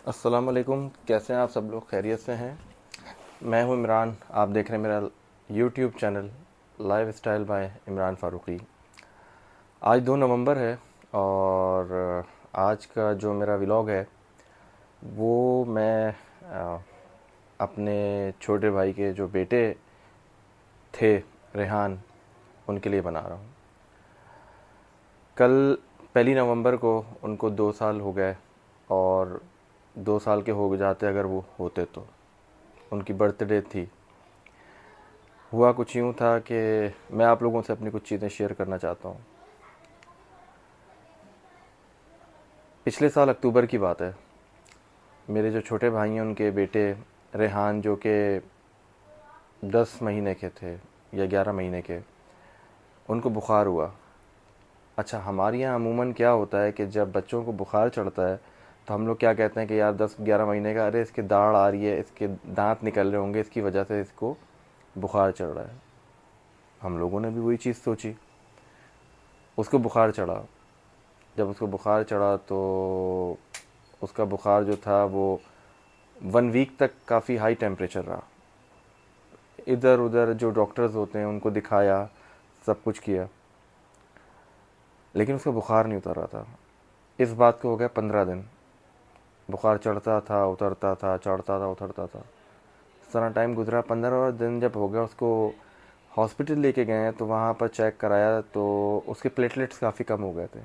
السلام علیکم، کیسے ہیں آپ سب لوگ؟ خیریت سے ہیں؟ میں ہوں عمران، آپ دیکھ رہے ہیں میرا YouTube channel lifestyle by Imran Farooqui. آج 2 نومبر ہے اور آج کا جو میرا ولاگ ہے وہ میں اپنے چھوٹے بھائی کے جو بیٹے تھے ریحان، ان کے لیے بنا رہا ہوں۔ کل 1 نومبر کو ان کو 2 سال ہو گئے، اور 2 سال کے ہو جاتے اگر وہ ہوتے تو ان کی برتھ ڈے تھی۔ ہوا کچھ یوں تھا کہ میں آپ لوگوں سے اپنی کچھ چیزیں شیئر کرنا چاہتا ہوں۔ پچھلے سال اکتوبر کی بات ہے، میرے جو چھوٹے بھائی ہیں ان کے بیٹے ریحان، جو کہ 10 مہینے کے تھے یا 11 مہینے کے، ان کو بخار ہوا۔ اچھا، ہمارے یہاں عموماً کیا ہوتا ہے کہ جب بچوں کو بخار چڑھتا ہے تو ہم لوگ کیا کہتے ہیں کہ یار 10 11 مہینے کا، ارے اس کے داڑھ آ رہی ہے، اس کے دانت نکل رہے ہوں گے، اس کی وجہ سے اس کو بخار چڑھ رہا ہے۔ ہم لوگوں نے بھی وہی چیز سوچی۔ اس کو بخار چڑھا۔ جب اس کو بخار چڑھا تو اس کا بخار جو تھا وہ 1 ویک تک کافی ہائی ٹیمپریچر رہا۔ ادھر ادھر جو ڈاکٹرز ہوتے ہیں ان کو دکھایا، سب کچھ کیا، لیکن اس کا بخار نہیں اتر رہا تھا۔ اس بات کو ہو گیا 15 دن۔ بخار چڑھتا تھا، اترتا تھا، چڑھتا تھا، اترتا تھا۔ اس طرح ٹائم گزرا۔ 15 دن جب ہو گیا، اس کو ہاسپٹل لے کے گئے تو وہاں پر چیک کرایا تو اس کے پلیٹلیٹس کافی کم ہو گئے تھے۔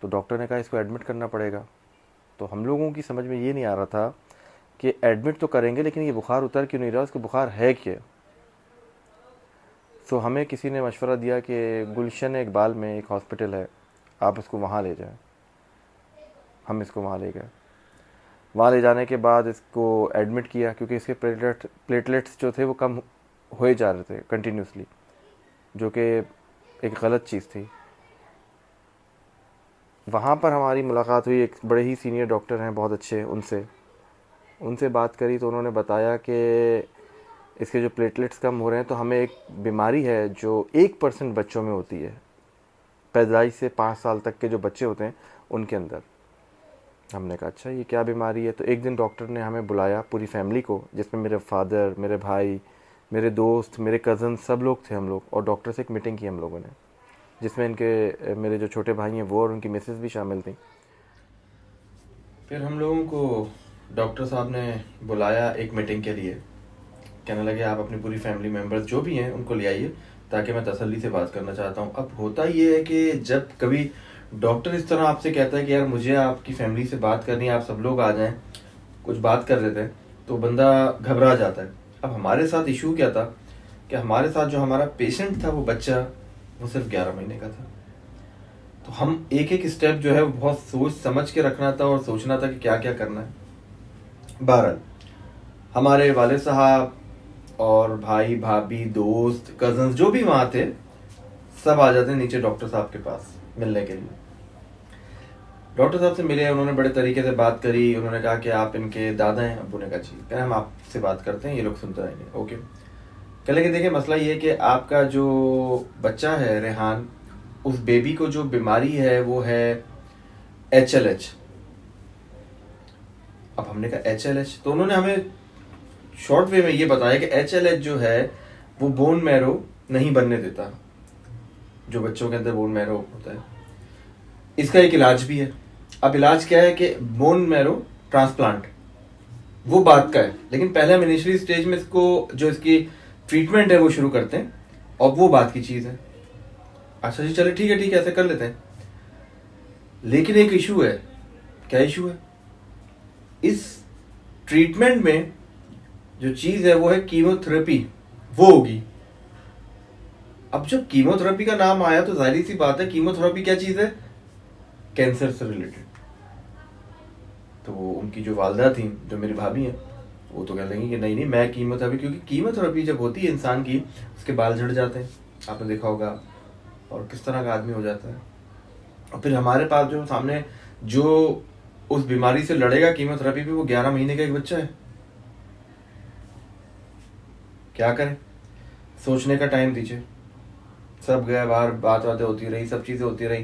تو ڈاکٹر نے کہا اس کو ایڈمٹ کرنا پڑے گا۔ تو ہم لوگوں کی سمجھ میں یہ نہیں آ رہا تھا کہ ایڈمٹ تو کریں گے لیکن یہ بخار اتر کیوں نہیں رہا، اس کو بخار ہے کیا؟ سو ہمیں کسی نے مشورہ دیا کہ گلشن اقبال میں ایک ہاسپٹل ہے، آپ اس کو وہاں لے جائیں۔ ہم اس کو وہاں لے گئے۔ وہاں لے جانے کے بعد اس کو ایڈمٹ کیا، کیونکہ اس کے پلیٹلیٹس جو تھے وہ کم ہوئے جا رہے تھے کنٹینیوسلی، جو کہ ایک غلط چیز تھی۔ وہاں پر ہماری ملاقات ہوئی ایک بڑے ہی سینئر ڈاکٹر ہیں، بہت اچھے، ان سے بات کری تو انہوں نے بتایا کہ اس کے جو پلیٹلیٹس کم ہو رہے ہیں تو ہمیں ایک بیماری ہے جو 1% بچوں میں ہوتی ہے، پیدائش سے 5 سال تک کے جو بچے ہوتے ہیں ان کے اندر۔ ہم نے کہا اچھا یہ کیا بیماری ہے؟ تو ایک دن ڈاکٹر نے ہمیں بلایا، پوری فیملی کو، جس میں میرے فادر، میرے بھائی، میرے دوست، میرے کزن، سب لوگ تھے ہم لوگ، اور ڈاکٹر سے ایک میٹنگ کی ہم لوگوں نے، جس میں میرے جو چھوٹے بھائی ہیں وہ اور ان کی مسز بھی شامل تھیں۔ پھر ہم لوگوں کو ڈاکٹر صاحب نے بلایا ایک میٹنگ کے لیے، کہنے لگے آپ اپنی پوری فیملی ممبرز جو بھی ہیں ان کو لے آئیے تاکہ میں تسلی سے بات کرنا چاہتا ہوں۔ اب ہوتا یہ ہے کہ جب کبھی ڈاکٹر اس طرح آپ سے کہتا ہے کہ یار مجھے آپ کی فیملی سے بات کرنی ہے، آپ سب لوگ آ جائیں، کچھ بات کر رہے تھے، تو بندہ گھبرا جاتا ہے۔ اب ہمارے ساتھ ایشو کیا تھا کہ ہمارے ساتھ جو ہمارا پیشنٹ تھا وہ بچہ وہ صرف 11 مہینے کا تھا۔ تو ہم ایک ایک اسٹیپ جو ہے وہ بہت سوچ سمجھ کے رکھنا تھا اور سوچنا تھا کہ کیا کیا کرنا ہے۔ بہرحال ہمارے والد صاحب اور بھائی بھابھی، دوست، کزنز جو بھی وہاں تھے، سب آ جاتے ہیں نیچے ڈاکٹر صاحب کے پاس ملنے کے لیے۔ ڈاکٹر صاحب سے ملے، انہوں نے بڑے طریقے سے بات کری۔ انہوں نے کہا کہ آپ ان کے دادا ہیں؟ ابو نے کہا جی۔ کہ ہم آپ سے بات کرتے ہیں، یہ لوگ سنتے رہیں گے۔ اوکے۔ کہ لگے دیکھیں مسئلہ یہ ہے کہ آپ کا جو بچہ ہے ریحان، اس بیبی کو جو بیماری ہے وہ ہے HLH۔ اب ہم نے کہا HLH، تو انہوں نے ہمیں شارٹ وے میں یہ بتایا کہ HLH جو ہے وہ بون میرو نہیں بننے دیتا، جو بچوں کے اندر بون میرو ہوتا ہے۔ اس کا ایک علاج بھی ہے۔ اب علاج کیا ہے کہ بون میرو ٹرانسپلانٹ، وہ بات کا ہے، لیکن پہلے ہم انیشلی اسٹیج میں اس کو جو اس کی ٹریٹمنٹ ہے وہ شروع کرتے ہیں، اور وہ بات کی چیز ہے۔ اچھا جی چلے ٹھیک ہے ایسے کر لیتے ہیں، لیکن ایک ایشو ہے۔ کیا ایشو ہے؟ اس ٹریٹمنٹ میں جو چیز ہے وہ ہے کیمو تھراپی، وہ ہوگی۔ اب جب کیمو تھراپی کا نام آیا تو ظاہری سی بات ہے، کیمو تھراپی کیا چیز ہے؟ کینسر سے ریلیٹڈ۔ تو وہ ان کی جو والدہ تھیں، جو میری بھابھی ہیں، وہ تو کہہ لیں گی کہ نہیں میں کیمو تھراپی، کیونکہ کیمو تھراپی جب ہوتی ہے انسان کی، اس کے بال جھڑ جاتے ہیں، آپ نے دیکھا ہوگا، اور کس طرح کا آدمی ہو جاتا ہے۔ اور پھر ہمارے پاس جو سامنے جو اس بیماری سے لڑے گا کیمو تھراپی پہ، وہ 11 مہینے کا ایک بچہ ہے۔ کیا کریں؟ سوچنے کا ٹائم دیجیے۔ سب گئے باہر، باتیں ہوتی رہی، سب چیزیں ہوتی رہی۔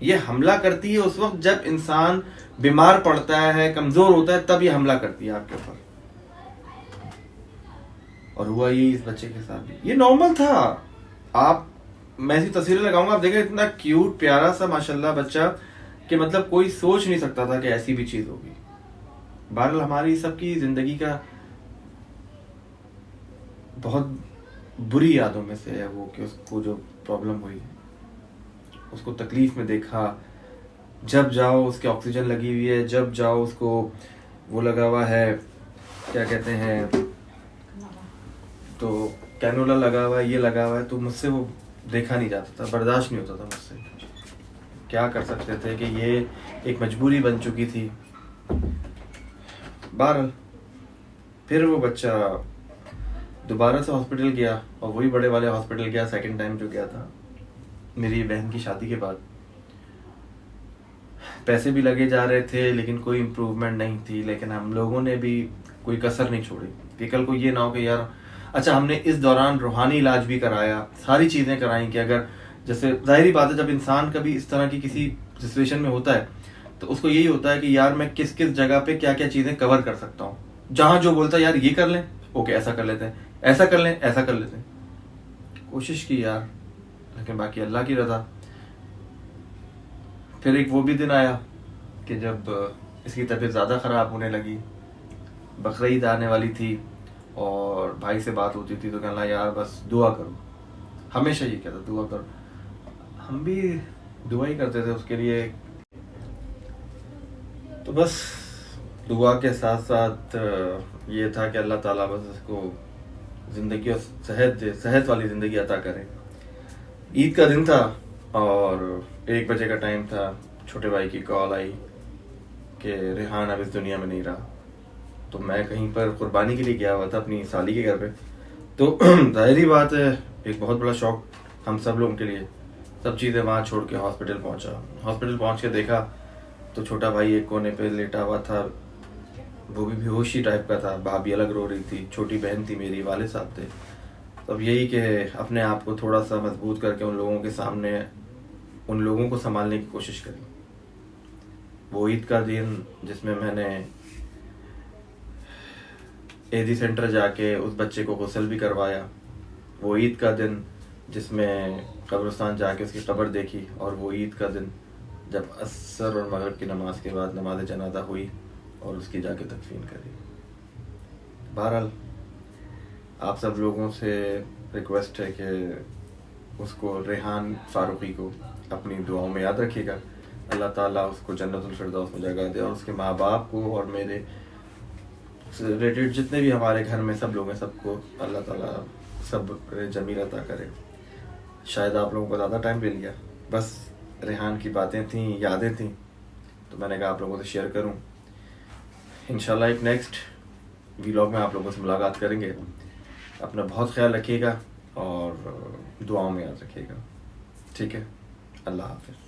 یہ حملہ کرتی ہے اس وقت جب انسان بیمار پڑتا ہے, کمزور ہوتا ہے, تب یہ حملہ کرتی ہے آپ کے اوپر. اور ہوا یہ اس بچے کے ساتھ بھی. یہ نارمل تھا. آپ, میں ایسی تصویریں لگاؤں گا, آپ دیکھیں اتنا کیوٹ پیارا سا ماشاءاللہ بچہ کہ مطلب کوئی سوچ نہیں سکتا تھا کہ ایسی بھی چیز ہوگی. بہرحال ہماری سب کی زندگی کا بہت بری یادوں میں سے ہے وہ, کہ اس کو جو پرابلم ہوئی, اس کو تکلیف میں دیکھا. جب جاؤ اس کے آکسیجن لگی ہوئی ہے, جب جاؤ اس کو وہ لگا ہوا ہے, کیا کہتے ہیں, تو کینولا لگا ہوا ہے, یہ لگا ہوا ہے, تو مجھ سے وہ دیکھا نہیں جاتا تھا, برداشت نہیں ہوتا تھا مجھ سے. کیا کر سکتے تھے کہ یہ ایک مجبوری بن چکی تھی. بہرحال پھر وہ بچہ دوبارہ سے ہاسپٹل گیا, اور وہی بڑے والے ہاسپٹل گیا, سیکنڈ ٹائم جو گیا تھا میری بہن کی شادی کے بعد. پیسے بھی لگے جا رہے تھے لیکن کوئی امپروومنٹ نہیں تھی. لیکن ہم لوگوں نے بھی کوئی کسر نہیں چھوڑی کہ کل کو یہ نہ ہو کہ یار, اچھا ہم نے اس دوران روحانی علاج بھی کرایا, ساری چیزیں کرائیں کہ اگر, جیسے ظاہری بات ہے جب انسان کبھی اس طرح کی کسی سچویشن میں ہوتا ہے تو اس کو یہی ہوتا ہے کہ یار میں کس کس جگہ پہ کیا کیا چیزیں کور کر سکتا ہوں. جہاں جو بولتا ہے یار یہ کر لیں, اوکے ایسا کر لیتے ہیں, ایسا کر لیں, ایسا کر لیتے ہیں. کوشش کی یار, لیکن باقی اللہ کی رضا. پھر ایک وہ بھی دن آیا کہ جب اس کی طبیعت زیادہ خراب ہونے لگی. بقرعید آنے والی تھی اور بھائی سے بات ہوتی تھی تو کہنا یار بس دعا کرو, ہمیشہ یہ کہتا دعا کرو. ہم بھی دعا ہی کرتے تھے اس کے لیے. تو بس دعا کے ساتھ ساتھ یہ تھا کہ اللہ تعالیٰ بس اس کو زندگی اور صحت دے, صحت والی زندگی عطا کرے. عید کا دن تھا اور 1 بجے کا ٹائم تھا. چھوٹے بھائی کی کال آئی کہ ریحان اب اس دنیا میں نہیں رہا. تو میں کہیں پر قربانی کے لیے گیا ہوا تھا اپنی سالی کے گھر پہ. تو ظاہری بات ہے ایک بہت بڑا شوق ہم سب لوگوں کے لیے. سب چیزیں وہاں چھوڑ کے ہاسپٹل پہنچا. ہاسپٹل پہنچ کے دیکھا تو چھوٹا بھائی ایک کونے پہ لیٹا ہوا تھا, وہ بھی بے ہوشی ٹائپ کا تھا. بھابھی الگ رو رہی تھی, چھوٹی بہن تھی میری, والد صاحب تھے. اب یہی کہ اپنے آپ کو تھوڑا سا مضبوط کر کے ان لوگوں کے سامنے ان لوگوں کو سنبھالنے کی کوشش کری. وہ عید کا دن جس میں میں نے ایدی سینٹر جا کے اس بچے کو غسل بھی کروایا. وہ عید کا دن جس میں قبرستان جا کے اس کی قبر دیکھی. اور وہ عید کا دن جب عصر اور مغرب کی نماز کے بعد نماز جنازہ ہوئی اور اس کی جا کے تکفین کری. بہرحال آپ سب لوگوں سے ریکویسٹ ہے کہ اس کو, ریحان فاروقی کو, اپنی دعاؤں میں یاد رکھیے گا. اللہ تعالیٰ اس کو جنت الفردوس میں جگہ دے, اور اس کے ماں باپ کو اور میرے ریلیٹڈ جتنے بھی ہمارے گھر میں سب لوگ ہیں سب کو اللہ تعالیٰ صبر جمیل عطا کرے. شاید آپ لوگوں کو زیادہ ٹائم مل گیا, بس ریحان کی باتیں تھیں, یادیں تھیں, تو میں نے کہا آپ لوگوں سے شیئر کروں. انشاءاللہ ایک نیکسٹ ویلاگ میں آپ لوگوں سے ملاقات کریں گے. اپنا بہت خیال رکھیے گا اور دعاؤں میں یاد رکھیے گا. ٹھیک ہے, اللہ حافظ.